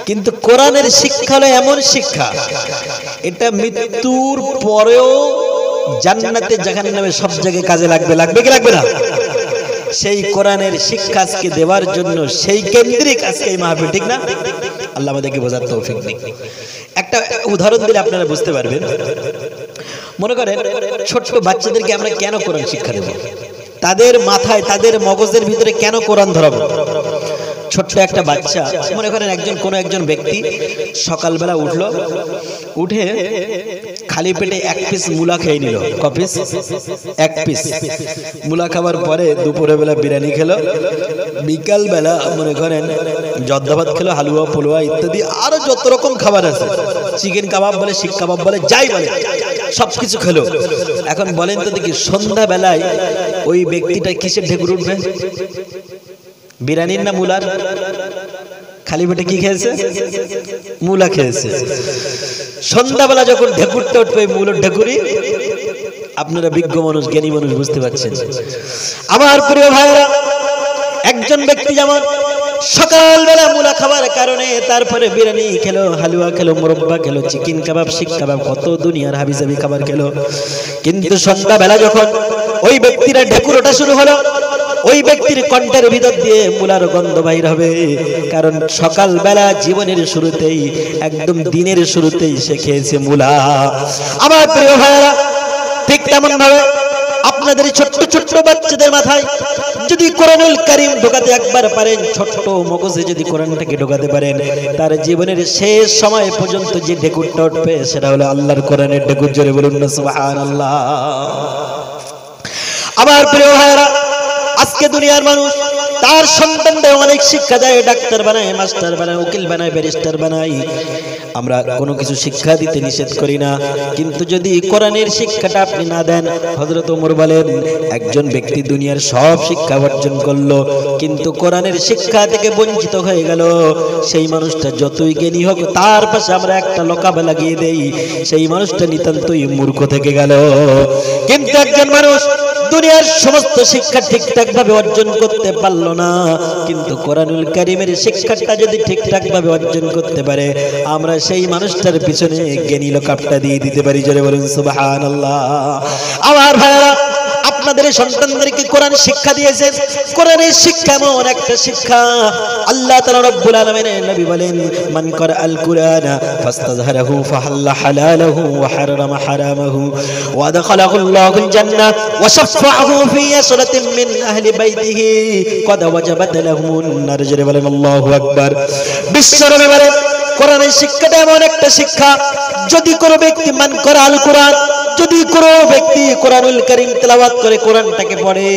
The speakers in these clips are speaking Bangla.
কিন্তু কোরআনের শিক্ষা হলো এমন শিক্ষা, এটা মৃত্যুর পরেও জান্নাতে জাহান্নামে সব জায়গায় কাজে লাগবে। লাগবে কি লাগবে না? সেই কোরআনের শিক্ষা আজকে দেওয়ার জন্য সেই কেন্দ্রিক আজকে এই মাহফিল, ঠিক না? আল্লাহ আমাদেরকে বোঝার তৌফিক দিন। একটা উদাহরণ দিলে আপনারা বুঝতে পারবেন। মনে করেন ছোট্ট বাচ্চাদেরকে আমরা কেন কোরআন শিক্ষা দেব? তাদের মাথায় তাদের মগজের ভিতরে কেন কোরআন ধরাবো? ছোট্ট একটা বাচ্চা, মনে করেন কোনো একজন ব্যক্তি সকালবেলা উঠলো, উঠে খালি পেটে এক পিস মুলা খেয়ে নিল। ক পিস? এক পিস মুলা খাবার পরে দুপুরে বেলা বিরিয়ানি খেলো, বিকাল বেলা মনে করেন জর্দা ভাত খেলো, হালুয়া পোলোয়া ইত্যাদি আরো যত রকম খাবার আছে, চিকেন কাবাব বলে, শিক কাবাব বলে, যাই বলে সবকিছু খেলো। এখন বলেন তো দেখি, সন্ধ্যা বেলায় ওই ব্যক্তিটা কিসের ঢেকুর উঠবে? বিরিয়ানির না মুলার? খালি পেটে কি খেয়েছে? মুলা খেয়েছে। সন্ধ্যাবেলা যখন ঢেকুরটা উঠবে, মুলোর ঢেকুরি, আপনারা বিজ্ঞ মানুষ, জ্ঞানী মানুষ বুঝতে পারছেন। আমার প্রিয় ভাইরা, একজন ব্যক্তি যেমন সকালবেলা মুলা খাবার কারণে তারপরে বিরিয়ানি খেলো, হালুয়া খেলো, মুরব্বা খেলো, চিকেন কাবাব, শিক কাবাব, কত দুনিয়ার হাবিজাবি খাবার খেলো, কিন্তু সন্ধ্যাবেলা যখন ওই ব্যক্তিরা ঢেকুর ওঠা শুরু হলো, ওই ব্যক্তির কণ্ঠের ভিতর দিয়ে মুলার গন্ধ বাইর হবে। কারণ সকালবেলা জীবনের শুরুতেই, একদম দিনের শুরুতেই সে খেয়েছে মুলা। আমার প্রিয় ভাইরা, ঠিক তেমন ভাবে আপনাদের ছোট্ট ছোট্ট বাচ্চাদের মাথায় যদি কোরআনুল কারীম ঢোকাতে একবার পারেন, ছোট্ট মগজে যদি কোরআনটাকে ঢোকাতে পারেন, তার জীবনের শেষ সময় পর্যন্ত যে ঢেকুরটা উঠবে সেটা হলো আল্লাহর কোরআনের ঢেকুর। জোরে বলুন না সুবহানাল্লাহ। আমার প্রিয় ভাইরা, আজকে দুনিয়ার মানুষ তার সন্তানদের অনেক শিক্ষা দেয়, ডাক্তার বানায়, মাস্টার বানায়, উকিল বানায়, ব্যারিস্টার বানায়। আমরা কোনো কিছু শিক্ষা দিতে নিষেধ করি না, কিন্তু যদি কোরআনের শিক্ষাটা আপনি না দেন, হযরত ওমর বলেন, একজন ব্যক্তি দুনিয়ার সব শিক্ষা অর্জন করলো কিন্তু কোরআনের শিক্ষা থেকে বঞ্চিত হয়ে গেল, সেই মানুষটা যতই জ্ঞানী হোক, তার পাশে আমরা একটা লোকাবে লাগিয়ে দেই, সেই মানুষটা নিতান্তই মূর্খ থেকে গেল। কিন্তু একজন মানুষ দুনিয়ার সমস্ত শিক্ষা ঠিকঠাক ভাবে অর্জন করতে পারলো না, কিন্তু কোরআনুল কারীমের শিক্ষাটা যদি ঠিকঠাক ভাবে অর্জন করতে পারে, আমরা সেই মানুষটার পিছনে জ্ঞানী লোকাপটা দিয়ে দিতে পারি। জোরে বলুন সুবহানাল্লাহ। আমার ভাইরা, আপনাদের সন্তানদেরকে কোরআন শিক্ষা দিয়েছেন। কোরআনের শিক্ষা এমন একটা শিক্ষা, আল্লাহ তাআলা রব্বুল আলামিনের নবী বলেন, মান ক্বারাআল কুরআনা ফাস্তাযহারাহু ফাহাল্লা হালালাহু ওয়া হারামা হারামাহু ওয়া আদখালাহুল্লাহুল জান্নাহ ওয়া শাফাআহু ফি আসরাতিন মিন আহলি বাইতিহি ক্বাদ ওয়াজাবাত লাহুমুন নার। জোরে বলেন আল্লাহু আকবার। বিশ্বনবী বলেন, কোরআনের শিক্ষাটা এমন একটা শিক্ষা, যদি কোনো ব্যক্তি মান ক্বারাআল কুরআন, যদি কোনো ব্যক্তি কোরআনুল কারীম তেলাওয়াত করে, কোরআনটাকে পড়ে,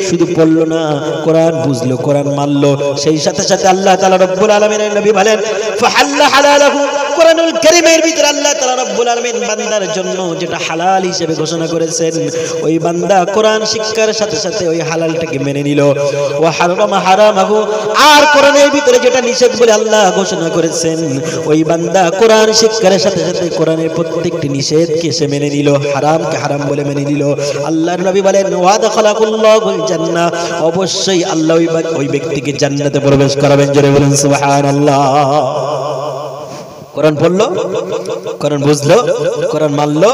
শুধু পড়লো না, কোরআন বুঝলো, কোরআন মানলো, সেই সাথে সাথে আল্লাহ তাআলা রব্বুল আলামিনের নবী বলেন, ফাহাল্লা হালালাহু, কোরআনুল কারীমের ভিতরে আল্লাহ তাআলা রব্বুল আলামিন বান্দার জন্য যেটা হালাল হিসেবে ঘোষণা করেছেন, ওই বান্দা কোরআন শিক্ষার সাথে সাথে ওই হালালটাকে মেনে নিল। ওয়া হারামা হারামাহু, আর কোরআনের ভিতরে যেটা নিষেধ বলে আল্লাহ ঘোষণা করেছেন, ওই বান্দা কোরআন শিক্ষার সাথে সাথে কোরআনের প্রত্যেকটি নিষেধকে সে মেনে নিল, হারামকে হারাম বলে মেনে নিল। আল্লাহর নবী বলেন, ওয়া আদখালাহুল্লাহুল জান্নাহ, অবশ্যই আল্লাহ ওই ব্যক্তিকে জান্নাতে প্রবেশ করাবেন। জোরে বলুন সুবহানাল্লাহ। কোরআন পড়লো, কোরআন বুঝলো, কোরআন মানলো,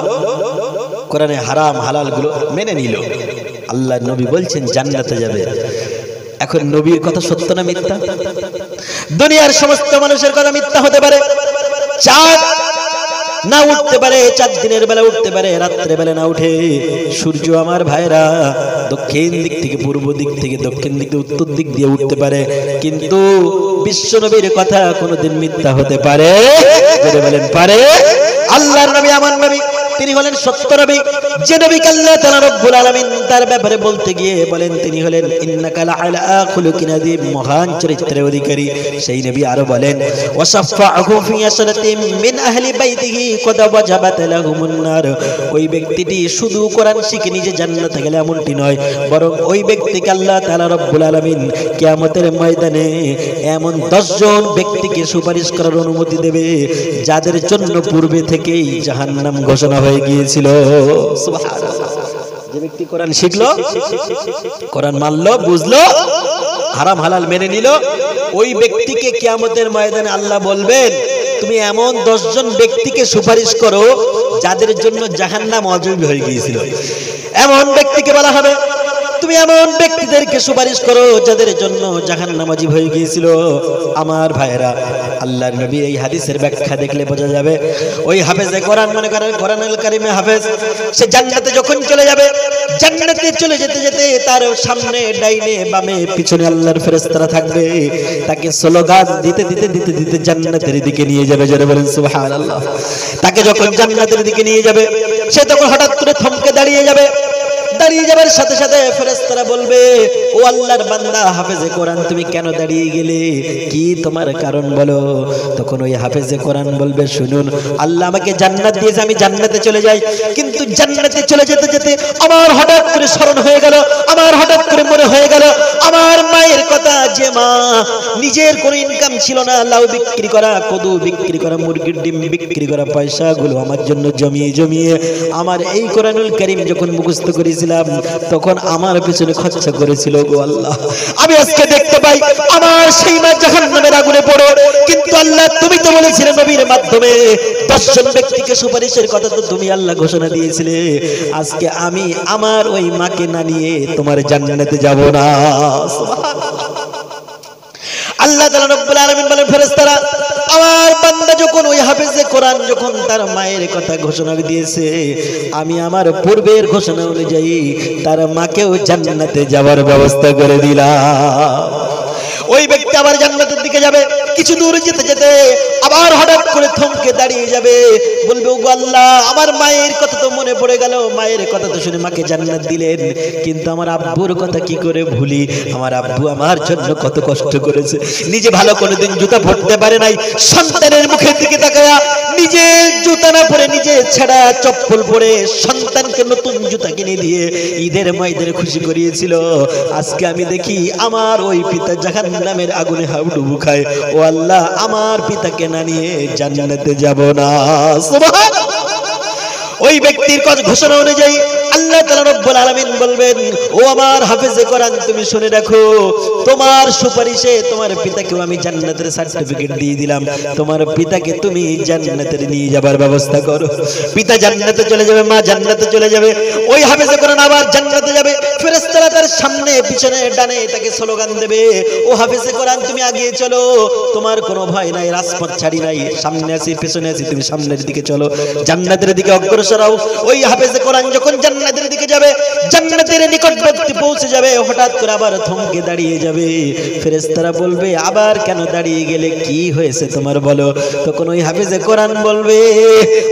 কোরআনে হারাম হালাল গুলো মেনে নিল, আল্লাহর নবী বলছেন জান্নাতে যাবে। এখন নবীর কথা সত্য না মিথ্যা? দুনিয়ার সমস্ত মানুষের কথা মিথ্যা হতে পারে। চাঁদ না উঠতে পারে, চাঁদ দিনের বেলা উঠতে পারে, রাত্রে বেলা না উঠে। সূর্য আমার ভাইরা দক্ষিণ দিক থেকে, পূর্ব দিক থেকে, দক্ষিণ দিক থেকে, উত্তর দিক দিয়ে উঠতে পারে, কিন্তু বিশ্ব নবীর কথা কোনোদিন মিথ্যা হতে পারে? যদি বলেন পারে। আল্লাহর নবী আমার নবী, তিনি হলেন সত্য নবী, যে নবীকে আল্লাহ তাআলা রব্বুল আলামিন তার ব্যাপারে বলতে গিয়ে বলেন তিনি হলেন ইন্নাকা লাআলা খুলুকিন আযীম, মহান চরিত্রের অধিকারী। সেই নবী আরো বলেন, ওয়াসাফাহু ফি আসরাতিন মিন আহলি বাইতিহি ক্বাদ ওয়াজাবাত লাহুমুন নার। ওই ব্যক্তিটি শুধু কোরআন শিখে নিজে জান্নাতে গেলে এমনটি নয়, বরং ওই ব্যক্তিকে আল্লাহ তাআলা রব্বুল আলামিন কিয়ামতের ময়দানে এমন 10 জন ব্যক্তিকে সুপারিশ করার অনুমতি দেবে, যাদের জন্য পূর্বে থেকেই জাহান্নাম ঘোষণা হয়ে গিয়েছিল। সুবহানাল্লাহ। যে ব্যক্তি কোরআন শিখলো, কোরআন মানলো, বুঝলো, হারাম হালাল মেনে নিল, ওই ব্যক্তিকে কিয়ামতের ময়দানে আল্লাহ বলবেন তুমি এমন 10 জন ব্যক্তিকে সুপারিশ করো যাদের জন্য জাহান্নাম ওয়াজিব হয়ে গিয়েছিল। এমন ব্যক্তিকে বলা হবে তুমি এমন ব্যক্তিদেরকে সুপারিশ করো যাদের জন্য জাহান্নাম ওয়াজিব হয়ে গিয়েছিল। আমার ভাইরা, আল্লাহর নবী এই হাদিসের ব্যাখ্যা দেখলে বোঝা যাবে ওই হাফেজে কোরআন, মনে করেন কোরআনুল কারীমে হাফেজ, সে জান্নাতে যখন চলে যাবে, জান্নাতে চলে যেতে যেতে তার সামনে ডাইনে বামে পিছনে আল্লাহর ফেরেশতারা থাকবে, তাকে স্লোগান দিতে দিতে দিতে দিতে জান্নাতের দিকে নিয়ে যাবে। যারা বলেন সুবহানাল্লাহ। তাকে যখন জান্নাতের দিকে নিয়ে যাবে, সে তখন হঠাৎ করে থমকে দাঁড়িয়ে যাবে। দাঁড়িয়ে যাবার সাথে সাথে ফেরেশতারা বলবে ও আল্লাহর বান্দা হাফেজে কোরআন, তুমি কেন দাঁড়িয়ে গেলে, কি তোমার কারণ বলো? তখন ওই হাফেজে কোরআন বলবে শুনুন, আল্লাহ আমাকে জান্নাত দিয়েছে, আমি জান্নাতে চলে যাই, কিন্তু জান্নাতে চলে যেতে যেতে আমার হঠাৎ করে স্মরণ হয়ে গেল, আমার হঠাৎ করে মনে হয়ে গেল আমার মায়ের কথা, যে মা নিজের কোনো ইনকাম ছিল না, লাউ বিক্রি করা, কদু বিক্রি করা, মুরগির ডিম বিক্রি করা পয়সাগুলো আমার জন্য জমিয়ে জমিয়ে আমার এই কোরআনুল কারীম যখন মুখস্থ করেছিলাম তখন আমার পিছনে খরচা করেছিল গো আল্লাহ। আমি আজকে দেখতে পাই আমার সেই মা জাহান্নামের আগুনে পড়ে, কিন্তু আল্লাহ তুমি তো বলেছিলে নবীর মাধ্যমে 10 জন ব্যক্তিকে সুপারিশের কথা তো তুমি আল্লাহ ঘোষণা দিয়েছিলে, আজকে আমি আমার ওই মাকে না নিয়ে তোমার জান্নাতে যাব না। আল্লাহ তাআলা রব্বুল আলামিন বলেন ফেরেশতারা, আমার বান্দা যখন ওই হাফেজে কোরআন যখন তার মায়ের কথা ঘোষণা দিয়েছে, আমি আমার পূর্বের ঘোষণা অনুযায়ী তার মাকেও জান্নাতে যাওয়ার ব্যবস্থা করে দিলাম। ওই ব্যক্তি আবার জান্নাতের দিকে যাবে, কিছু দূর যেতে যেতে আবার হঠাৎ করে থমকে দাঁড়িয়ে যাবে, বলবে ওগো আল্লাহ আমার মায়ের কথা তো মনে পড়ে গেল, মায়ের কথা তো শুনে মাকে জান্নাত দিলেন, কিন্তু আমার আব্বুর কথা কি করে ভুলি, আমার আব্বু আমার জন্য কত কষ্ট করেছে, নিজে ভালো কোনোদিন জুতা পরতে পারে নাই, সন্তানের মুখের দিকে তাকায়া নিজে জুতা না পরে নিজে ছেঁড়া চপ্পল পরে সন্তানকে নতুন জুতা কিনে দিয়ে ঈদের মাইদের খুশি করিয়েছিল, আজকে আমি দেখি আমার ওই পিতা জাহান্নামের আগুনে হাবুডুবু খায়, ও আল্লাহ আমার পিতাকে না নিয়ে জান্নাতে যাব না। সুবহানাল্লাহ। ওই ব্যক্তির কথা ঘোষণা অনুযায়ী আল্লাহ তাআলা রব্বুল আলামিন বলবেন ও আমার হাফেজে কোরআন, তুমি শুনে রাখো, তোমার সুপারিশে তোমার পিতাকেও আমি জান্নাতের সার্টিফিকেট দিয়ে দিলাম, তোমার পিতাকে তুমি জান্নাতে নিয়ে যাবার ব্যবস্থা করো। পিতা জান্নাতে চলে যাবে, মা জান্নাতে চলে যাবে, ওই হাফেজে কোরআন আবার জান্নাতে যাবে, ফেরেশতারা তার সামনে পিছনে ডানে তাকে স্লোগান দেবে ও হাফেজে কোরআন তুমি আগিয়ে চলো, তোমার কোনো ভয় নাই, রাজপথ ছাড়ি নাই, সামনে আছি পিছনে আছি, তুমি সামনের দিকে চলো, জান্নাতের দিকে অগ্রসর হও। ওই হাফেজে কোরআন যখন জান্নাতের দিকে যাবে, জান্নাতের নিকটবর্তী পৌঁছে যাবে, হঠাৎ করে আবার থমকে দাঁড়িয়ে যাবে, ফেরেশতারা বলবে আবার কেন দাঁড়িয়ে গেলে, কি হয়েছে তোমার বলো? তখন ওই হাফেজে কোরআন বলবে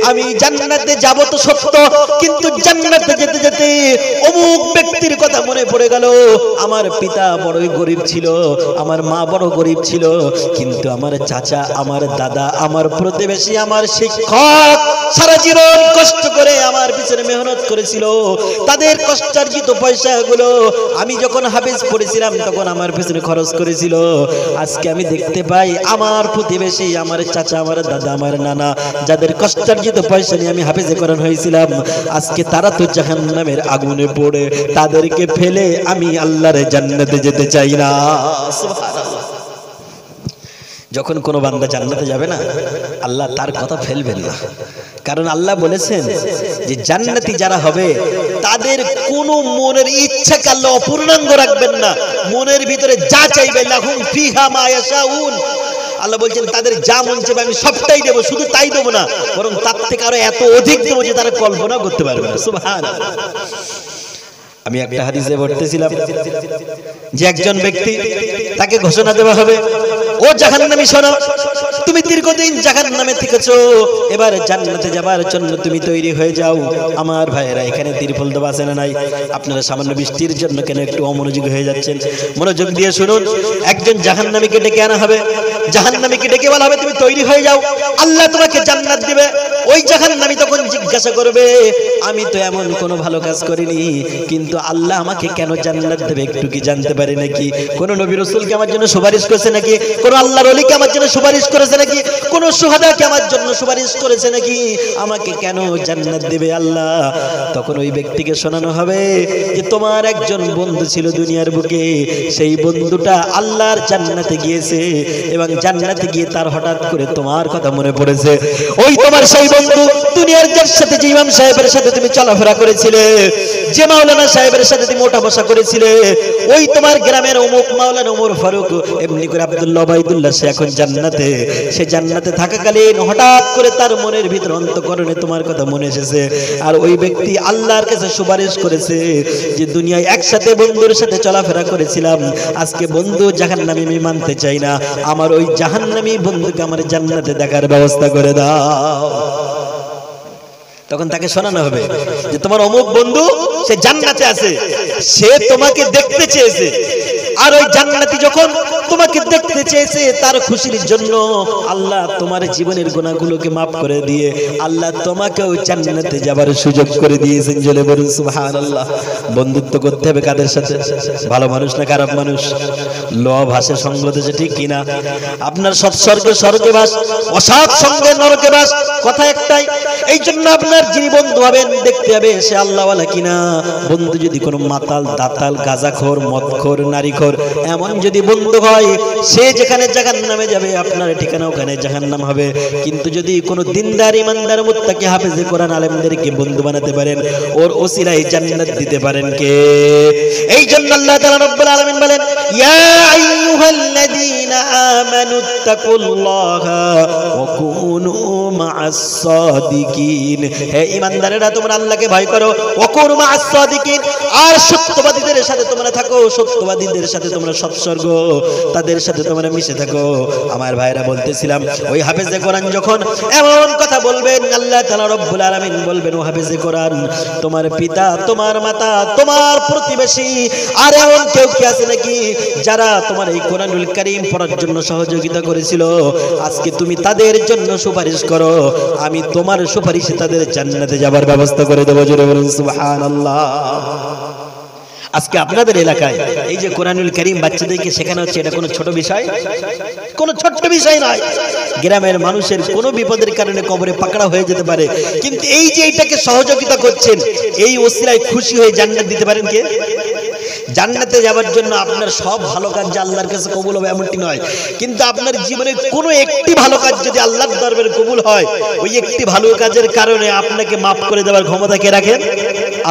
আমি জান্নাতে যাব তো সত্য, কিন্তু জান্নাতে যেতে যেতে অমুক ব্যক্তির কথা মনে পড়ে গেল, আমার পিতা বড়ই গরিব ছিল, আমার মা বড় গরিব ছিল, কিন্তু আমার চাচা, আমার দাদা, আমার প্রতিবেশী, আমার শিক্ষক সারা জীবন কষ্ট করে আমার পিছনে মেহনত করেছিল, তাদের কষ্টার্জিত পয়সাগুলো আমি যখন হাফেজ পড়েছিলাম তখন আমার পিছনে খরচ করেছিল, আজকে আমি দেখতে পাই আমার প্রতিবেশী, আমার চাচা, আমার দাদা, আমার নানা, যাদের কষ্টার্জিত পয়সা নিয়ে আমি হাফেজে কোরআন হয়েছিলাম, আজকে তারা তো জাহান্নামের আগুনে পড়ে, তাদেরকে ফেলে আমি আল্লাহর জান্নাতে যেতে চাই না। সুবহানাল্লাহ। যখন কোনো বান্দা জান্নাতে যাবে না, আল্লাহ তার কথা ফেলবেন না, কারণ আল্লাহ বলেছেন যে জান্নাতি যারা হবে তাদের কোনো মনের ইচ্ছাকে আল্লাহ অপূর্ণাঙ্গ রাখবেন না, মনের ভিতরে যা চাইবে লাহুম ফিহা মা ইয়াশাউন, আল্লাহ বলছেন তাদের যা মন চাইবে আমি সবটাই দেব, শুধু তাই দেব না, বরং তার থেকে আরো এত অধিক দেব যে তারা কল্পনা করতে পারবে না। সুবহানাল্লাহ। আমি একটা হাদিসে পড়তেছিলাম যে একজন ব্যক্তি, তাকে ঘোষণা দেওয়া হবে ও জাহান্নামী শোনো, তুমি দীর্ঘদিন জাহান্নামে থেকেছো, এবার জান্নাতে যাবার জন্য তুমি তৈরি হয়ে যাও। আমার ভাইয়েরা, এখানে তিরপল দেওয়া আছে না নাই? আপনারা সামান্য বৃষ্টির জন্য কেন একটু অমনোযোগী হয়ে যাচ্ছেন? মনোযোগ দিয়ে শুনুন, একজন জাহান্নামীকে ডেকে আনা হবে, জাহান্নামীকে ডেকে বলা হবে তুমি তৈরি হয়ে যাও, আল্লাহ তোমাকে জান্নাত দিবে। ওই জাহান্নামী তখন জিজ্ঞাসা করবে আমি তো এমন কোনো ভালো কাজ করিনি, কিন্তু আল্লাহ আমাকে কেন জান্নাত দেবে একটু কি জানতে পারি নাকি? কোন নবী রাসূলকে আমার জন্য সুপারিশ করেছে নাকি? কোন আল্লাহর ওলিকে আমার জন্য সুপারিশ করেছে নাকি? কোন শুহাদাকে আমার জন্য সুপারিশ করেছে নাকি? আমাকে কেন জান্নাত দেবে আল্লাহ? তখন ওই ব্যক্তিকে শোনানো হবে যে তোমার একজন বন্ধু ছিল দুনিয়ার বুকে, সেই বন্ধুটা আল্লাহর জান্নাতে গিয়েছে এবং জান্নাতে গিয়ে তার হঠাৎ করে তোমার কথা মনে পড়েছে। ওই তোমার সেই বন্ধু দুনিয়ার যার সাথে যে ইমাম সাহেবের সাথে তুমি চলাফেরা করেছিলে, যে মাওলানা সাহেবের সাথে তুমি ওঠা বসা করেছিলে, ওই তোমার গ্রামের অমুক মাওলানা ওমর ফারুক এমনি করে আব্দুল্লাহ ওবাইদুল্লাহ, সে এখন জান্নাতে। সে জান্নাতে থাকাকালীন হঠাৎ করে তার মনের ভিতর অন্তঃকরণে তোমার কথা মনে এসেছে, আর ওই ব্যক্তি আল্লাহর কাছে সুপারিশ করেছে যে দুনিয়ায় একসাথে বন্ধুর সাথে চলাফেরা করেছিলাম, আজকে বন্ধু জাহান্নামী আমি মানতে চাই না, আমার ওই জাহান্নামী বন্ধুকে আমার জান্নাতে দেখার ব্যবস্থা করে দাও। তখন তাকে শোনানো হবে যে তোমার অমুক বন্ধু সে জান্নাতে আছে, সে তোমাকে দেখতে চেয়েছে, আর ওই জান্নাতি যখন তোমাকে দেখতে চেয়েছে তার খুশির জন্য আল্লাহ তোমার জীবনের গুনাহগুলোকে maaf করে দিয়ে আল্লাহ তোমাকেও জান্নাতে যাবার সুযোগ করে দিয়েছেন। জলে বলুন সুবহানাল্লাহ। বন্ধুত্ব করতে হবে কাদের সাথে? ভালো মানুষ না খারাপ মানুষ? লোভ হাসে সঙ্গ দেশে, ঠিক কিনা? আপনার সৎসর্গে স্বর্গে বাস, অসৎ সঙ্গে নরকে বাস, কথা একটাই। এই জন্য আপনার যিনি বন্ধু হবেন দেখতে হবে সে আল্লাহওয়ালা কিনা। বন্ধু যদি কোনো মাতাল, দাতাল, গাঁজাখোর, মদখোর, নারীখোর এমন যদি বন্ধু হয়, সে যেখানে জাহান্নামে যাবে আপনার ঠিকানা ওখানে জাহান্নাম হবে। কিন্তু যদি কোনো দিনদার, ইমানদার, মুত্তাকি, হাফেজে কোরআন আলেমদেরকে বন্ধু বানাতে পারেন, ওর ওসিলায় জান্নাত দিতে পারেন কে? এই জন্য আল্লাহ তাআলা রব্বুল আলামিন বলেন, ইয়া আইয়ুহাল্লাযীনা আমানুত্তাকুল্লাহা ওয়া কুনু মা'আস সাদিকিন। হে ঈমানদারেরা, তোমরা আল্লাহকে ভয় করো, ওয়া কুনু মা'আস সাদিকিন, আর সত্যবাদীদের সাথে তোমরা থাকো, সত্যবাদীদের সাথে তোমরা সৎসর্গ, তাদের সাথে তোমরা মিশে থাকো। আমার ভাইরা বলতেছিলাম, ওই হাফেজে কোরআন যখন এমন কথা বলবেন, আল্লাহ তাআলা রব্বুল আলামিন বলবেন, ও হাফেজে কোরআন, তোমার পিতা, তোমার মাতা, তোমার প্রতিবেশী আর এমন কেউ কি আছে নাকি যারা তোমার এই কোরআনুল কারীম পড়ার জন্য সহযোগিতা করেছিল? আজকে তুমি তাদের জন্য সুপারিশ করো, আমি তোমার সুপারিশে তাদের জান্নাতে যাবার ব্যবস্থা করে দেব। জোরে বলুন সুবহানাল্লাহ। আজকে আপনাদের এলাকায় এই যে কোরআনুল কারীম বাচ্চাদেরকে শেখানো হচ্ছে, এটা কোনো ছোট বিষয়, কোনো ছোট্ট বিষয় নয়। গ্রামের মানুষের কোনো বিপদের কারণে কবরে পাকড়া হয়ে যেতে পারে, কিন্তু এই যে এটাকে সহযোগিতা করছেন, এই ওসিলায় খুশি হয়ে জান্নাত দিতে পারেন কে? জান্নাতে যাওয়ার জন্য আপনার সব ভালো কাজ যে আল্লাহর কাছে কবুল হবে এমনটি নয়, কিন্তু আপনার জীবনে কোনো একটি ভালো কাজ যদি আল্লাহর দরবারে কবুল হয়, ওই একটি ভালো কাজের কারণে আপনাকে মাফ করে দেওয়ার ক্ষমতা কে রাখেন?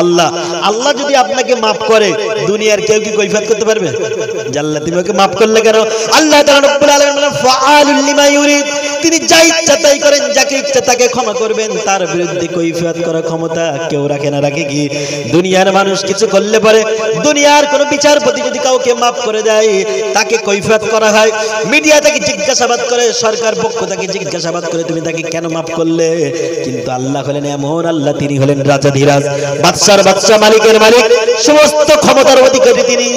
আল্লাহ। আল্লাহ যদি আপনাকে মাফ করে, দুনিয়ার কেউ কি কৈফিয়ত করতে পারবে? আল্লাহ তুমি ওকে মাফ করলে কেন? আল্লাহ তাআলা রব্বুল আলামিন বলেন, ফাআলুল লিমা ইউরিদ, তিনি যা ইচ্ছা তাই করেন, যাকে ইচ্ছা তাকে ক্ষমা করবেন, তার বিরুদ্ধে কৈফিয়ত করার ক্ষমতা কেউ রাখে না। রাখে কি? দুনিয়ার মানুষ কিছু করলে পরে, দুনিয়ার কোন বিচারপতি যদি কাউকে মাফ করে দেয়, তাকে কৈফিয়ত করা হয়, মিডিয়া তাকে জিজ্ঞাসাবাদ করে, সরকার পক্ষ তাকে জিজ্ঞাসাবাদ করে, তুমি তাকে কেন মাফ করলে? কিন্তু আল্লাহ হলেন এমন আল্লাহ, তিনি হলেন রাজাধিরাজ, বাদশার বাদশা, মালিকের মালিক, সমস্ত ক্ষমতার অধিকারী তিনি।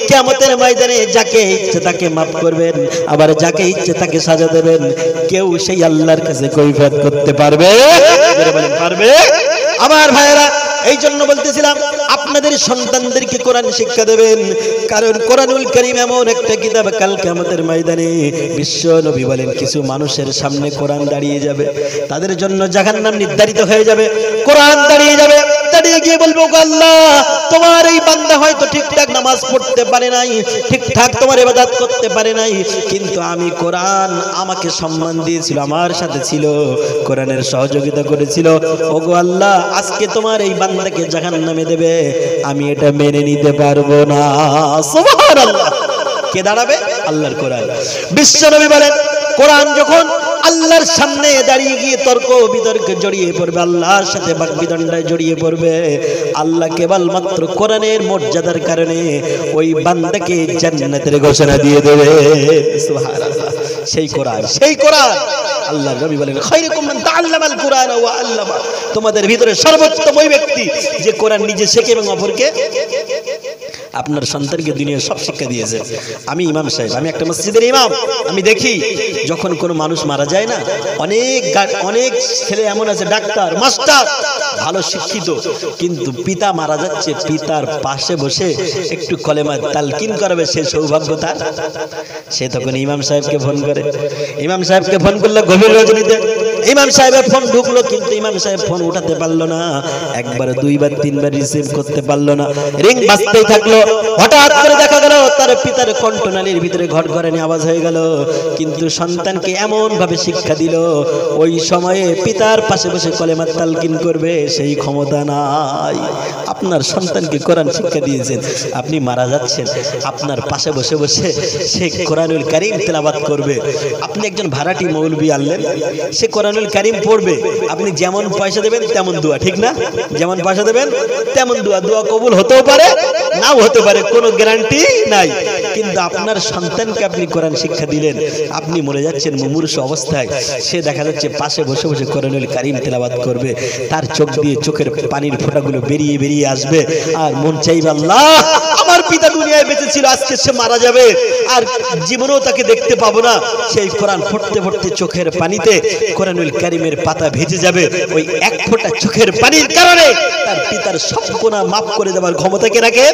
কিয়ামতের ময়দানে যাকে ইচ্ছে তাকে মাফ করবেন, আবার যাকে ইচ্ছে তাকে সাজা দেবেন। কেউ সেই আল্লাহর কাছে কৈফিয়ত করতে পারবে? পারবে? আমার ভাইয়েরা, এই জন্য বলতেছিলাম আপনাদের সন্তানদেরকে কোরআন শিক্ষা দেবেন, কারণ কোরআনুল কারীম এমন একটা কিতাব, কাল কিয়ামতের ময়দানে বিশ্ব নবী বলেন কিছু মানুষের সামনে কোরআন দাঁড়িয়ে যাবে, তাদের জন্য জাহান্নাম নির্ধারিত হয়ে যাবে। কোরআন দাঁড়িয়ে যাবে, দাঁড়িয়ে গিয়ে বলবো, আল্লাহ তোমার এই বান্দা হয়তো ঠিকঠাক নামাজ পড়তে পারে নাই, ঠিকঠাক তোমার ইবাদত করতে পারে নাই, কিন্তু আমি কোরআন আমাকে সম্মান দিয়েছিল, আমার সাথে ছিল, কোরআনের সহযোগিতা করেছিল। ওগো আল্লাহ, আজকে তোমার এই বান্দাকে জাহান্নামে দেবে, আমি এটা মেনে নিতে পারবো না। সুবহানাল্লাহ। কে দাঁড়াবে? আল্লাহর কোরআন। বিশ্ব নবী বলেন, কোরআন যখন আল্লাহর সামনে দাঁড়িয়ে গিয়ে তর্ক বিতর্কে জড়িয়ে পড়বে, আল্লাহর সাথে বাকবিতণ্ডায় জড়িয়ে পড়বে, আল্লাহ কেবলমাত্র কোরআনের মর্যাদার কারণে ওই বান্দাকে জান্নাতের ঘোষণা দিয়ে দেবে। সুবহানাল্লাহ। সেই কোরআন, সেই কোরআন। আল্লাহর নবী বলেন, খায়রুকুম মান তাআল্লামাল কুরআন ওয়া আল্লামা, তোমাদের ভিতরে সর্বোত্তম ওই ব্যক্তি যে কোরআন নিজে শেখে এবং অপরকে আপনার সন্তানকে দুনিয়ার সব শিক্ষা দিয়েছেন। আমি ইমাম সাহেব, আমি একটা মসজিদের ইমাম, আমি দেখি যখন কোনো মানুষ মারা যায় না, অনেক ছেলে এমন আছে ডাক্তার মাস্টার ভালো শিক্ষিত, কিন্তু পিতা মারা যাচ্ছে, পিতার পাশে বসে একটু কলেমা তালকিন করাবে সে সৌভাগ্য তার। সে তখন ইমাম সাহেবকে ফোন করে, ইমাম সাহেবকে ফোন করলো গভীর রজনীতে, ইমাম সাহেবের ফোন ঢুকলো কিন্তু ইমাম সাহেব ফোন উঠাতে পারলো না, একবার দুইবার তিনবার রিসিভ করতে পারলো না, রিং বাজতেই থাকলো। হঠাৎ করে দেখা গেল তার পিতার কণ্ঠনালীর ভিতরে ঘটঘটানি আওয়াজ হয়ে গেল। কিন্তু সন্তানকে এমন ভাবে শিক্ষা দিল, ওই সময়ে পিতার পাশে বসে কলেমা তালকিন করবে সেই ক্ষমতা নাই। আপনার সন্তানকে কোরআন শিক্ষা দিয়েছেন, আপনি মারা যাচ্ছেন, আপনার পাশে বসে বসে সে কোরআনুল কারীম তেলাওয়াত করবে। আপনি একজন ভাড়াটি মৌলবি আনলেন, সে কোরআনুল কারীম পড়বে, আপনি যেমন পয়সা দেবেন তেমন দোয়া, ঠিক না? যেমন পয়সা দেবেন তেমন দোয়া, দোয়া কবুল হতেও পারে নাও হতে পারে, কোনো গ্যারান্টি নাই। কিন্তু আপনার সন্তানকে আপনি কোরআন শিক্ষা দিলেন, আপনি মরে যাচ্ছেন মুমূর্ষু অবস্থায়, সে দেখা যাচ্ছে পাশে বসে বসে কোরআনুল কারীম তেলাওয়াত করবে, তার চোখ দিয়ে চোখের পানির ফোঁটাগুলো বেরিয়ে বেরিয়ে আসবে, আর মন চাইবে আল্লাহ আমার পিতা দুনিয়ায় বেঁচে ছিল, আজকে সে মারা যাবে আর জীবনেও তাকে দেখতে পাবো না। সেই কোরআন পড়তে পড়তে চোখের পানিতে কোরআনুল কারীমের পাতা ভিজে যাবে, ওই এক ফোঁটা চোখের পানির কারণে তার পিতার সব গুনাহ মাফ করে দেওয়ার ক্ষমতা কে রাখেন?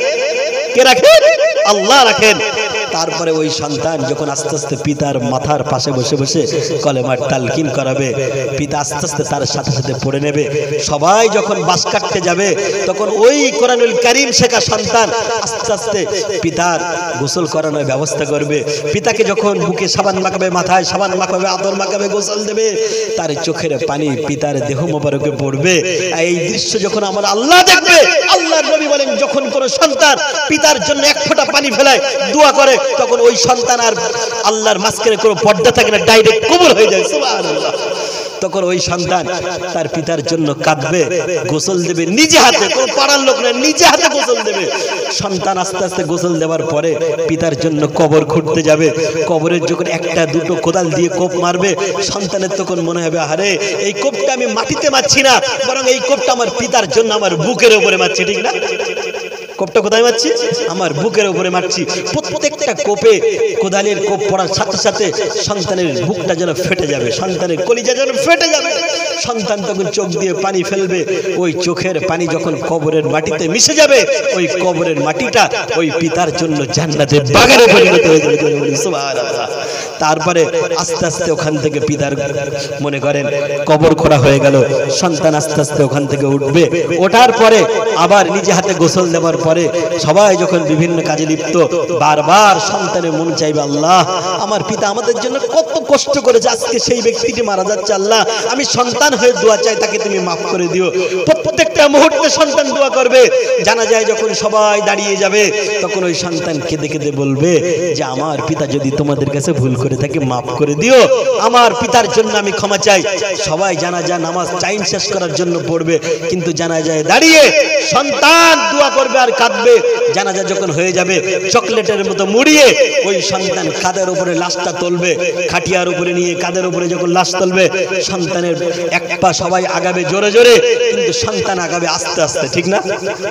কে রাখেন? আল্লাহ রাখেন। তারপরে ওই সন্তান যখন আস্তে আস্তে পিতার মাথার পাশে বসে বসে কলেমার তালকিন করাবে, পিতা আস্তে আস্তে তার সাথে সাথে পড়ে নেবে। সবাই যখন বাস কাটতে যাবে তখন ওই কোরআনুল কারীম শেখা সন্তান আস্তে আস্তে পিতার গোসল করানোর ব্যবস্থা করবে। পিতাকে যখন বুকে সাবান মাখাবে, মাথায় সাবান মাখাবে, আতর মাখাবে, গোসল দেবে, তার চোখের পানি পিতার দেহ মোবারকে পড়বে। এই দৃশ্য যখন আমার আল্লাহ দেখবে, আল্লাহর নবী বলেন যখন কোন সন্তান পিতার জন্য এক ফোঁটা পানি ফেলায় দোয়া করে, তখন ওই সন্তান আর আল্লাহর মাঝখানে কোনো পর্দা থাকে না, ডাইরেক্ট কবুল হয়ে যায়। সুবহানাল্লাহ। তখন ওই সন্তান তার পিতার জন্য কাঁদবে, গোসল দেবে নিজে হাতে, কোনো পাড়ার লোক না, নিজে হাতে গোসল দেবে। সন্তান আস্তে আস্তে গোসল দেওয়ার পরে পিতার জন্য কবর খুঁড়তে যাবে। কবরের যখন একটা দুটো কোদাল দিয়ে কোপ মারবে, সন্তানের তখন মনে হবে আরে এই কোপটা আমি মাটিতে মারছি না, বরং এই কোপটা আমার পিতার জন্য আমার বুকের উপরে মারছি, ঠিক না? কোপটা কোথায় মারছি? আমার বুকের উপরে মারছি। প্রত্যেকটা কোপে কোদালের কোপ পড়ার সাথে সাথে সন্তানের বুকটা যেন ফেটে যাবে, সন্তানের কলিজা যেন ফেটে যাবে। সন্তান তখন চোখ দিয়ে পানি ফেলবে, ওই চোখের পানি যখন কবরের মাটিতে মিশে যাবে, ওই কবরের মাটিটা ওই পিতার জন্য জান্নাতের বাগানে পরিণত হয়ে যাবে। সুবহানাল্লাহ। তারপরে আস্তে আস্তে ওখান থেকে পিতার মনে করেন কবর খোঁড়া হয়ে গেল, সন্তান আস্তে আস্তে ওখান থেকে উঠবে। ওঠার পরে আবার নিজে হাতে গোসল দেওয়ার পরে সবাই যখন বিভিন্ন কাজে লিপ্ত, বারবার সন্তানের মন চাইবে আল্লাহ আমার পিতা আমাদের জন্য কত কষ্ট করেছে, আজকে সেই ব্যক্তিটি মারা যাচ্ছে, আল্লাহ আমি সন্তান হয়ে দোয়া চাই তাকে তুমি মাফ করে দিও। প্রত্যেকটা মুহূর্তে সন্তান দোয়া করবে। জানা যায় যখন সবাই দাঁড়িয়ে যাবে তখন ওই সন্তান কেঁদে কেঁদে বলবে যে আমার পিতা যদি তোমাদের কাছে ভুল করে থাকে মাফ করে দিও, আমার পিতার জন্য আমি ক্ষমা চাই। সবাই জানাজা নামাজ টাইম শেষ করার জন্য পড়বে, কিন্তু জানা যায় দাঁড়িয়ে সন্তান দোয়া করবে আর কাঁদবে। জানাজা যখন হয়ে যাবে চকলেটের মতো মুড়িয়ে ওই সন্তান কাঁধের উপরে লাশটা তুলবে, খাটিয়ার উপরে নিয়ে কাঁধের উপরে যখন লাশ তুলবে, সন্তানের এক পা সবাই আগাবে জোরে জোরে, কিন্তু সন্তান আগাবে আস্তে আস্তে, ঠিক না?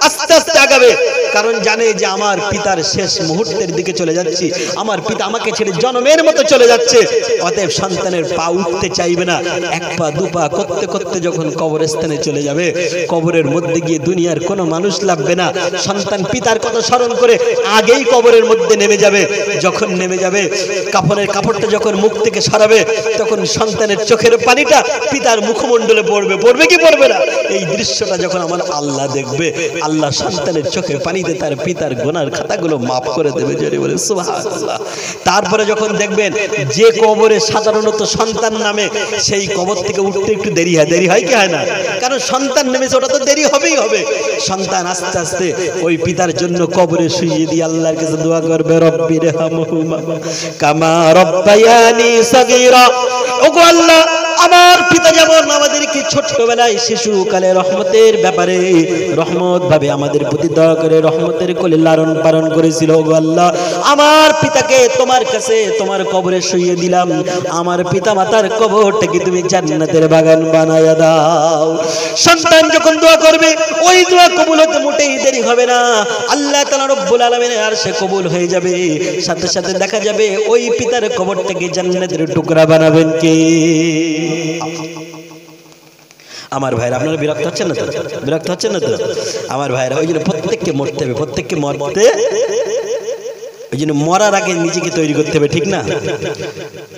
আস্তে আস্তে আগাবে, কারণ জানে যে আমার পিতার শেষ মুহূর্তের দিকে চলে যাচ্ছি, আমার পিতা আমাকে ছেড়ে জনমের মতো চলে যাচ্ছে। অতএব সন্তানের পা উঠতে চাইবে না, এক পা দু পা করতে করতে যখন কবরস্থানে চলে যাবে, কবরের মধ্যে গিয়ে দুনিয়ার কোনো মানুষ লাগবে না। সন্তান পিতার কথা স্মরণ করে আগেই কবরের মধ্যে নেমে যাবে। যখন নেমে যাবে কাফনের কাপড়টা যখন মুখ থেকে সরাবে, তখন সন্তানের চোখের পানিটা পিতার মুখমণ্ডলে পড়বে, পড়বে কি পড়বে না? এই দৃশ্যটা যখন আমার আল্লাহ দেখবে, আল্লাহ সন্তানের চোখের পানিতে তার পিতার গুনার খাতাগুলো মাফ করে দেবে, জোরে বলে সুবহানাল্লাহ। তারপরে যখন দেখবেন যে কবরে সাধারণত সন্তান নামে, সেই কবর থেকে উঠতে একটু দেরি হয়, দেরি হয় কি হয় না? কারণ সন্তান নেমেছে, ওটা তো দেরি হবেই হবে। সন্তান আস্তে আস্তে ওই পিতার জন্য কবরে শুইয়ে দিয়ে আল্লাহর কাছে দোয়া করবে, রব্বিরহামহুমা কামা রব্বায়ানি সগীরা। ওগো আল্লাহ আমার পিতা যেমন আমাদেরকে ছোট্টবেলায় শিশুকালে রহমতের ব্যাপারে রহমত ভাবে আমাদের প্রতি দয়া করে রহমতের কোলে লালন পালন করেছিল। ওগো আল্লাহ, আমার পিতাকে তোমার কাছে তোমার কবরে শুইয়ে দিলাম, আমার পিতা মাতার কবরটাকে তুমি জান্নাতের বাগান বানায়া দাও। সন্তান যখন দোয়া করবে ওই দোয়া কবুল হতে মোটেই দেরি হবে না, আল্লাহ তাআলা রব্বুল আলামিনের আরশে কবুল হয়ে যাবে। সাথে সাথে দেখা যাবে ওই পিতার কবরটাকে জান্নাতের টুকরা বানাবেন কে? আমার ভাইরা, আপনারা বিরক্ত হচ্ছেন না তো? বিরক্ত হচ্ছেন না তো আমার ভাইরা? ওই জন্য প্রত্যেককে মরতে হবে, প্রত্যেককে মরতে, ওই জন্য মরার আগে নিজেকে তৈরি করতে হবে, ঠিক না?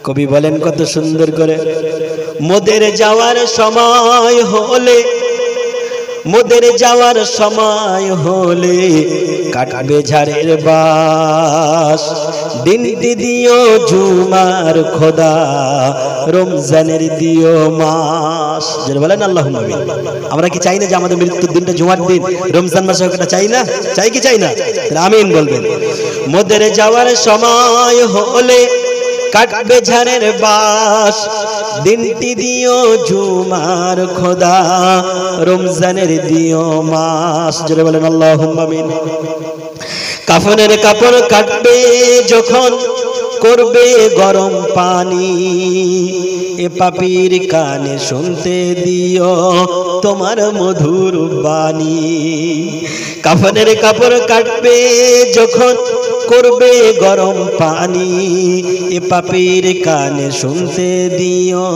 কবি বলেন কত সুন্দর করে, মোদের যাওয়ার সময় হলে, মোদের যাওয়ার সময় হলে কাটবে ঝাড়ের বাস, দিনটি দিও জুমার খোদা, রমজানের দিও মাস। যারা বলেন আল্লাহুম্মা আমিন। আমরা কি চাই না যে আমাদের মৃত্যুর দিনটা জুমার দিন, রমজান মাসে হোক? এটা চাই না? চাই কি চাই না? আমিন বলবেন। মোদের যাওয়ার সময় হলে কাটবে ঝাড়ের বাস, দিনটি দিও জুমার খোদা, রমজানের দিও মাস। যারা বলেন আল্লাহুম্মা আমিন। কাফনের কাপড় কাটবে যখন করবে গরম পানি, এ পাপীর কানে শুনতে দিও তোমার মধুর বাণী। কাফনের কাপড় কাটবে যখন করবে গরম পানি, এ পাপীর কানে শুনতে দিও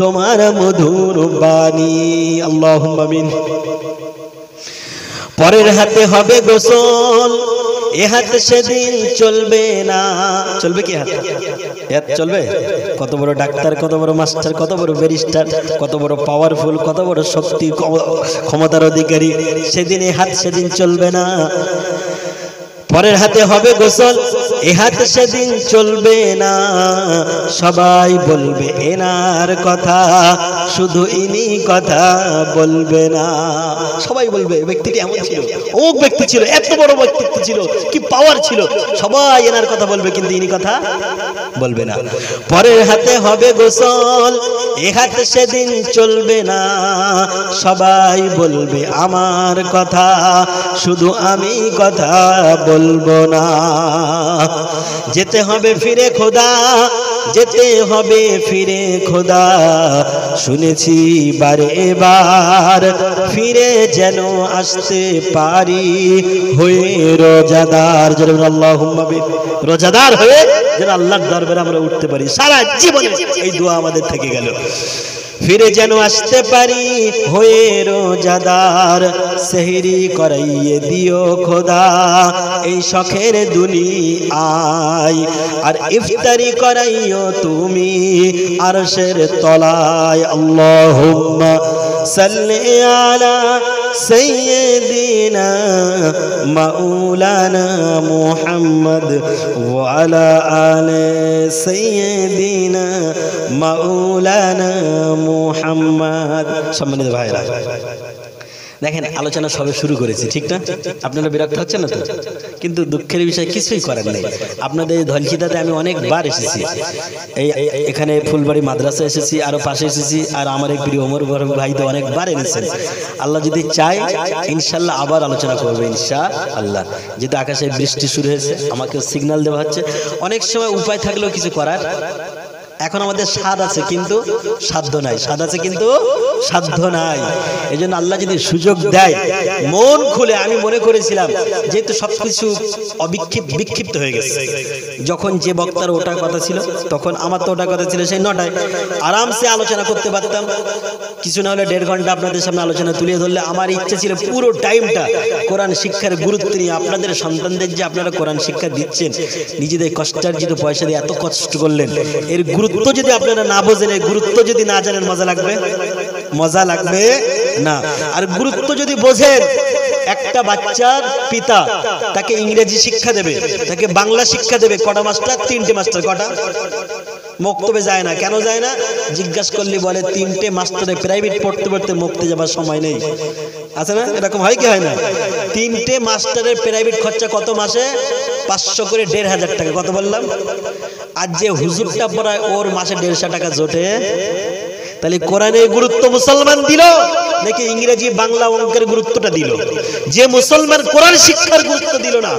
তোমার মধুর বাণী। আল্লাহুম্মা আমিন। পরের হাতে হবে গোসল, এ হাত সেদিন চলবে না। চলবে কি হাত? হাত চলবে? কত বড় ডাক্তার, কত বড় মাস্টার, কত বড় ব্যারিস্টার, কত বড় পাওয়ারফুল, কত বড় শক্তি ক্ষমতার অধিকারী, সেদিন এ হাত সেদিন চলবে না। পরের হাতে হবে গোসল, এ হাত সেদিন চলবে না। সবাই বলবে এনার কথা, শুধু ইনি কথা বলবে না। সবাই বলবে ব্যক্তিটি এমন ছিল, ও ব্যক্তি ছিল, এত বড় ব্যক্তিত্ব ছিল, কি পাওয়ার ছিল, সবাই এনার কথা বলবে, কিন্তু ইনি কথা বলবে না। পরের হাতে হবে গোসল, এ হাত সেদিন চলবে না। সবাই বলবে আমার কথা, শুধু আমি কথা বলবো না। যেতে হবে ফিরে খোদা, যেতে হবে ফিরে খোদা, শুনেছি বারে বার, ফিরে যেন আসতে পারি হয়ে রোজাদার। যেন আল্লাহুম্মা আমিন। রোজাদার হয়ে যেন আল্লাহর দরবারে আমরা উঠতে পারি। সারা জীবনে এই দোয়া আমাদের থেকে গেল, ফিরে যেন আসতে পারি হয়ে রোজাদার। সেহরি করাইয়ে দিও খোদা এই শখের দুনিয়ায়, আর ইফতারি করাইও তুমি আরশের তলায়। আল্লাহুম্মা সাল্লি আলা সাইয়্যিদিনা মাওলানা মুহাম্মদ ওয়া আলা আলি সাইয়্যিদিনা মাওলানা মুহাম্মদ। সম্মানিত ভাইরা, দেখেন আলোচনা সবে শুরু করেছি, ঠিক না? আপনারা বিরক্ত হচ্ছেন না তো? কিন্তু দুঃখের বিষয় কিছুই করার নেই। আপনাদের ধলকিদাতে আমি অনেকবার এসেছি, এখানে ফুলবাড়ি মাদ্রাসা এসেছি, আরো পাশে এসেছি, আর আমার এক প্রিয় ওমর ভাই তো অনেকবার এনেছেন। আল্লাহ যদি চায় ইনশাল্লাহ আবার আলোচনা করবে ইনশাআল্লাহ। যেহেতু আকাশে বৃষ্টি শুরু হয়েছে, আমাকে সিগন্যাল দেওয়া হচ্ছে। অনেক সময় উপায় থাকলেও কিছু করার, এখন আমাদের স্বাদ আছে কিন্তু সাধ্য নাই, স্বাদ আছে কিন্তু সাধ্য নাই। এই জন্য আল্লাহ যদি সুযোগ দেয় মন খুলে, আমি মনে করেছিলাম যেহেতু সবকিছু বিক্ষিপ্ত হয়ে গেছে, যখন যে বক্তার ওটার কথা ছিল তখন আমার তো ওটার কথা ছিল, সেই 9টায় আরামসে আলোচনা করতে পারতাম। কিছু না হলে 1.5 ঘন্টা আপনাদের সামনে আলোচনা তুলে ধরলে আমার ইচ্ছে ছিল পুরো টাইমটা কোরআন শিক্ষার গুরুত্ব নিয়ে, আপনাদের সন্তানদের যে আপনারা কোরআন শিক্ষা দিচ্ছেন, নিজেদের কষ্টার্জিত পয়সা দিয়ে এত কষ্ট করলেন, এর গুরুত্ব যদি আপনারা না বোঝেন, এর গুরুত্ব যদি না জানেন, মজা লাগবে? মজা লাগবে না। আর গুরুত্ব যদি বোঝেন, একটা বাচ্চার পিতা তাকে ইংরেজি শিক্ষা দেবে, তাকে বাংলা শিক্ষা দেবে, কটা মাস্টার? 3টে মাস্টার। কটা? মক্তবে যায় না। কেন যায় না? জিজ্ঞাসা করলে বলে 3টে মাস্টারে প্রাইভেট পড়তে পড়তে মক্তে যাবার সময় নেই। আছে না? এরকম হয় কি হয় না? 3টে মাস্টারের প্রাইভেট খরচা কত মাসে? 500 করে 1,500 টাকা। কত বললাম? আর যে হুজুরটা পড়ায় ওর মাসে 150 টাকা জোটে। তাহলে কোরআনের গুরুত্ব মুসলমান দিল নাকি ইংরেজি বাংলা অঙ্কের গুরুত্বটা দিল? যে মুসলমান কোরআন শিক্ষার গুরুত্ব দিল না,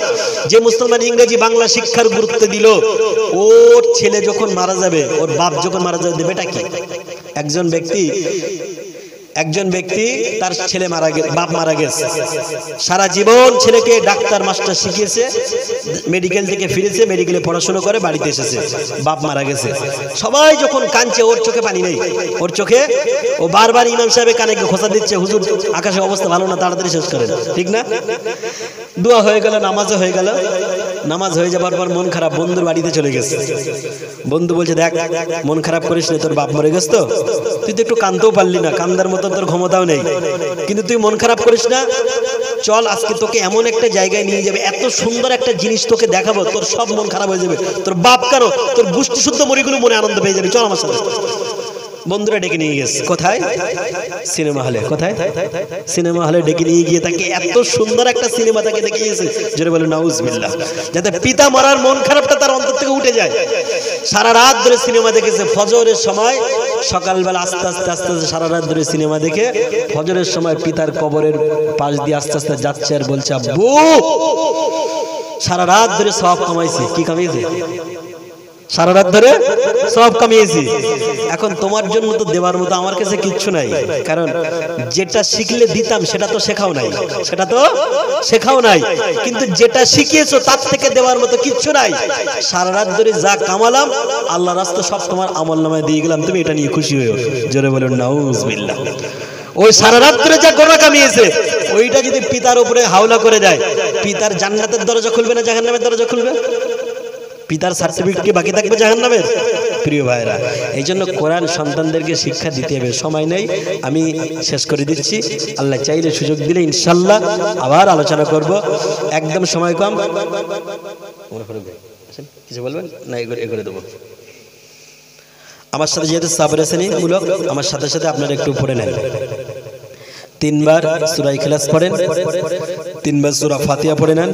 যে মুসলমান ইংরেজি বাংলা শিক্ষার গুরুত্ব দিল, ওর ছেলে যখন মারা যাবে, ওর বাপ যখন মারা যাবে, দেবেটা কি? একজন ব্যক্তি তার ছেলে মারা গেছে, বাপ মারা গেছে, সারা জীবন ছেলেকে ডাক্তার মাস্টার শিখিয়েছে, মেডিকেল থেকে ফিরেছে, মেডিকেলে পড়াশোনা করে বাড়িতে এসেছে, বাপ মারা গেছে। সবাই যখন কাঁদছে, ওর চোখে পানি নেই, ওর চোখে ও বারবার ইমাম সাহেবের কানে খোঁচা দিচ্ছে, হুজুর আকাশের অবস্থা ভালো না, তাড়াতাড়ি শেষ করেন, ঠিক না? দোয়া হয়ে গেল, নামাজও হয়ে গেল, নামাজ হয়ে যাবার পর মন খারাপ, বন্ধুর বাড়িতে চলে গেছে। বন্ধু বলছে, দেখ মন খারাপ করিস না, তোর বাপ মরে গেছে তো, তুই তো একটু কাঁদতেও পারলি না, কান্দার মতো তোর ক্ষমতাও নেই, কিন্তু তুই মন খারাপ করিস না, চল আজকে তোকে এমন একটা জায়গায় নিয়ে যাবে, এত সুন্দর একটা জিনিস তোকে দেখাবো, তোর সব মন খারাপ হয়ে যাবে, তোর বাপ কারো, তোর গোষ্ঠী শুদ্ধ মরিগুলো মনে আনন্দ পেয়ে যাবে, চল আমার সাথে। বন্ধুরা ডেকে নিয়ে গেছে কোথায়? সিনেমা হলে। কোথায়? সিনেমা হলে ডেকে নিয়ে গিয়ে তাকে এত সুন্দর একটা সিনেমা তাকে দেখিয়েছে, জোরে বলে নাউজুবিল্লাহ, যাতে পিতা মরার মন খারাপটা তার অন্তর থেকে উঠে যায়। সারা রাত ধরে সিনেমা দেখেছে, ফজরের সময়, সকালবেলা আস্তে আস্তে আস্তে আস্তে সারা রাত ধরে সিনেমা দেখে ফজরের সময় পিতার কবরের পাশ দিয়ে আস্তে আস্তে যাচ্ছে আর বলছে, আব্বু সারা রাত ধরে সওয়াব কামাইছি। কি কামিয়েছে? সারা রাত ধরে সওয়াব কামিয়েছি। এখন তোমার জন্য তো দেওয়ার মতো আমার কাছে কিচ্ছু নাই, কারণ যেটা শিখলে দিতাম সেটা তো শেখাও নাই, সেটা তো শেখাও নাই, কিন্তু যেটা শিখিয়েছো তার থেকে দেওয়ার মতো কিচ্ছু নাই। সারা রাত ধরে যা কামালাম আল্লাহর রাস্তায় সব তোমার আমলনামায় দিয়ে গেলাম, তুমি এটা নিয়ে খুশি হয়েও। জোরে বলুন নাউজুবিল্লাহ। ওই সারা রাত ধরে যা গোনা কামিয়েছে, ওইটা যদি পিতার উপরে হাওলা করে দেয়, পিতার জান্নাতের দরজা খুলবে না জাহান্নামের দরজা খুলবে? পিতার সার্টিফিকেট কি বাকি থাকবে জাহান্নামের? প্রিয় ভাইরা, এই জন্য কোরআন সন্তানদেরকে শিক্ষা দিতে হবে। সময় নেই, আমি শেষ করে দিচ্ছি, আল্লাহ চাইলে সুযোগ দিলে ইনশাল্লাহ আবার আলোচনা করব, একদম সময় কম। কিছু বলবেন না? এগোরে দেবো। আমার সাথে যেহেতু সাবরেশনী মূলক, আমার সাথে সাথে আপনারা একটু পড়ে নেন। 3 বার সূরা ইখলাস পড়েন, 3 বার সূরা ফাতিহা পড়ে নেন।